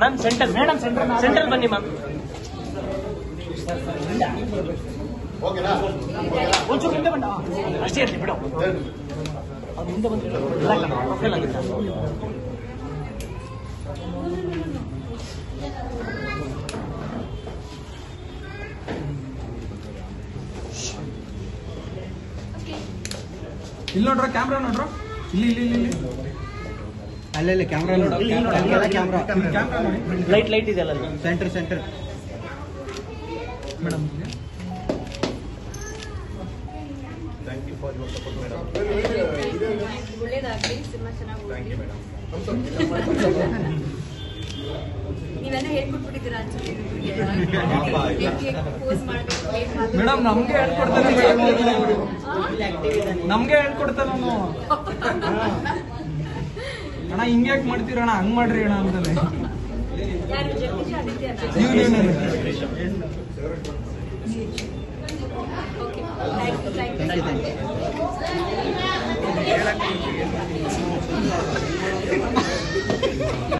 Ma'am centre madam central ಬನ್ನಿ ma'am. ಒಂಚೂರು ಹಿಂದೆ ಬಂದ ಅಷ್ಟೇ ಇರಲಿ ಬಿಡು. ಅದು ಮುಂದೆ ಬಂದ್ರೆ ಪ್ರೊಫೈಲ್ ಆಗಿದೆ. ಇಲ್ಲಿ ನೋಡ್ರ ಕ್ಯಾಮ್ರಾ ನೋಡ್ರ ಇಲ್ಲಿ ಇಲ್ಲಿ ಇಲ್ಲಿ ಅಲ್ಲೇ ಕ್ಯಾಮ್ರಾ ಕ್ಯಾಮ್ರಾ ಲೈಟ್ ಇದೆ ಅಲ್ಲ center madam. Thank you for your support madam. ಒಳ್ಳೇದಾಗಲಿ, ಸಿನಿಮಾ ಚೆನ್ನಾಗಿ ಹೋಗ್ಲಿ. ನೀವೆಲ್ಲ ಹೇಳ್ಕೊಟ್ಬಿಟ್ಟಿದ್ದೀರಾ ಅನ್ಸುತ್ತೆ ಪೋಸ್ ಮಾಡಬೇಕು. ಮೇಡಮ್ ನಮ್ಗೆ ಹೇಳ್ಕೊಡ್ತಾನೆ, ನಮ್ಗೆ ಹೇಳ್ಕೊಡ್ತಾನೆ ಅಣ್ಣ. ಹಿಂಗ್ಯಾಕ್ ಮಾಡ್ತೀರಣ್ಣ, ಹಂಗ್ ಮಾಡ್ರಿ ಅಣ್ಣ ಅಂತಾನೆ. ಯಾರು ಜಗದೀಶ್ ಆದಿತ್ಯನಾ? Thank you